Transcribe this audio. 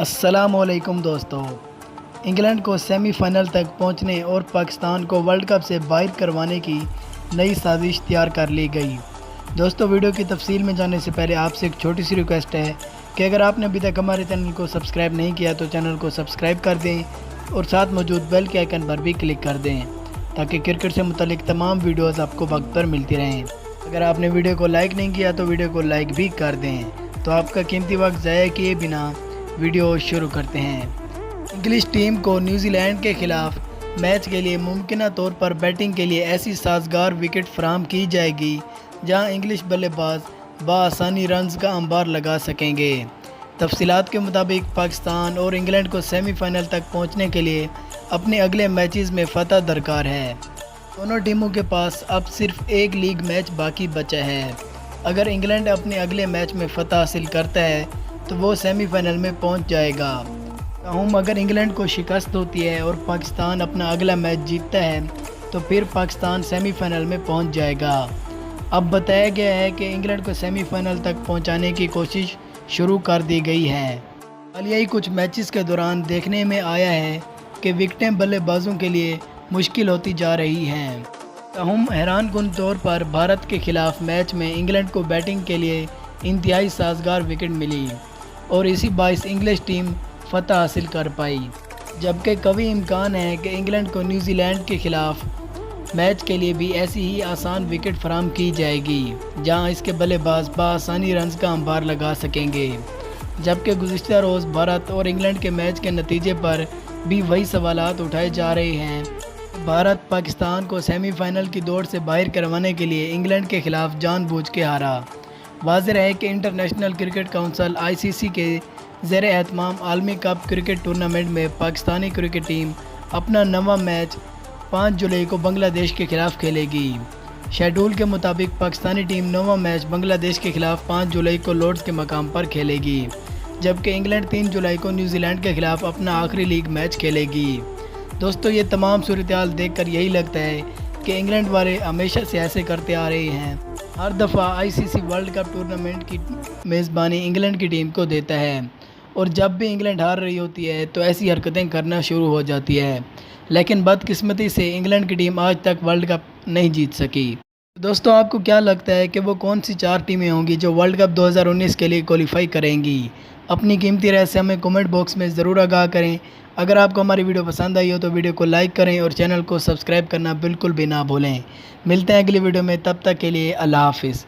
السلام علیکم دوستو، انگلینڈ کو سیمی فائنل تک پہنچنے اور پاکستان کو ورلڈ کپ سے باہر کروانے کی نئی سازش تیار کر لی گئی۔ دوستو، ویڈیو کی تفصیل میں جانے سے پہلے آپ سے ایک چھوٹی سی ریکویسٹ ہے کہ اگر آپ نے ابھی تک ہمارے چینل کو سبسکرائب نہیں کیا تو چینل کو سبسکرائب کر دیں اور ساتھ موجود بیل کے آئیکن پر بھی کلک کر دیں تاکہ کرکٹ سے متعلق تمام ویڈیوز آپ کو وقت پر ملتی رہیں۔ اگر آپ نے ویڈیو کو لائک نہیں کیا تو ویڈیو کو لائک بھی کر دیں۔ تو آپ کا قیمتی وقت ضائع کیے بنا ویڈیو شروع کرتے ہیں۔ انگلش ٹیم کو نیوزی لینڈ کے خلاف میچ کے لیے ممکنہ طور پر بیٹنگ کے لیے ایسی سازگار وکٹ فراہم کی جائے گی جہاں انگلش بلے باز بآسانی رنز کا انبار لگا سکیں گے۔ تفصیلات کے مطابق پاکستان اور انگلینڈ کو سیمی فائنل تک پہنچنے کے لیے اپنے اگلے میچز میں فتح درکار ہے۔ دونوں ٹیموں کے پاس اب صرف ایک لیگ میچ باقی بچا ہے۔ اگر انگلینڈ اپنے اگلے میچ میں فتح حاصل کرتا ہے تو وہ سیمی فائنل میں پہنچ جائے گا۔ تاہم اگر انگلینڈ کو شکست ہوتی ہے اور پاکستان اپنا اگلا میچ جیتتا ہے تو پھر پاکستان سیمی فائنل میں پہنچ جائے گا۔ اب بتایا گیا ہے کہ انگلینڈ کو سیمی فائنل تک پہنچانے کی کوشش شروع کر دی گئی ہے۔ حالیہ کچھ میچز کے دوران دیکھنے میں آیا ہے کہ وکٹیں بلے بازوں کے لیے مشکل ہوتی جا رہی ہیں۔ تاہم حیران کن طور پر بھارت کے خلاف میچ میں انگلینڈ کو بیٹنگ کے لیے انتہائی سازگار وکٹ ملی اور اسی باعث انگلش ٹیم فتح حاصل کر پائی، جبکہ قوی امکان ہے کہ انگلینڈ کو نیوزی لینڈ کے خلاف میچ کے لیے بھی ایسی ہی آسان وکٹ فراہم کی جائے گی جہاں اس کے بلے باز بآسانی رنز کا انبار لگا سکیں گے۔ جبکہ گزشتہ روز بھارت اور انگلینڈ کے میچ کے نتیجے پر بھی وہی سوالات اٹھائے جا رہے ہیں۔ بھارت پاکستان کو سیمی فائنل کی دوڑ سے باہر کروانے کے لیے انگلینڈ کے خلاف جان بوجھ کے ہارا۔ واضح ہے کہ انٹرنیشنل کرکٹ کونسل (ICC) کے زیر اہتمام عالمی کپ کرکٹ ٹورنامنٹ میں پاکستانی کرکٹ ٹیم اپنا نواں میچ 5 جولائی کو بنگلہ دیش کے خلاف کھیلے گی۔ شیڈول کے مطابق پاکستانی ٹیم نواں میچ بنگلہ دیش کے خلاف 5 جولائی کو لارڈز کے مقام پر کھیلے گی، جبکہ انگلینڈ 3 جولائی کو نیوزی لینڈ کے خلاف اپنا آخری لیگ میچ کھیلے گی۔ دوستو، یہ تمام صورتحال دیکھ کر یہی لگتا ہے کہ انگلینڈ والے ہمیشہ سے ایسے کرتے آ رہے ہیں۔ ہر دفعہ ICC ورلڈ کپ ٹورنامنٹ کی میزبانی انگلینڈ کی ٹیم کو دیتا ہے اور جب بھی انگلینڈ ہار رہی ہوتی ہے تو ایسی حرکتیں کرنا شروع ہو جاتی ہے، لیکن بدقسمتی سے انگلینڈ کی ٹیم آج تک ورلڈ کپ نہیں جیت سکی۔ دوستو، آپ کو کیا لگتا ہے کہ وہ کون سی 4 ٹیمیں ہوں گی جو ورلڈ کپ 2019 کے لیے کوالیفائی کریں گی؟ اپنی قیمتی رائے سے ہمیں کمنٹ باکس میں ضرور آگاہ کریں۔ اگر آپ کو ہماری ویڈیو پسند آئی ہو تو ویڈیو کو لائک کریں اور چینل کو سبسکرائب کرنا بالکل بھی نہ بھولیں۔ ملتے ہیں اگلی ویڈیو میں، تب تک کے لیے اللہ حافظ۔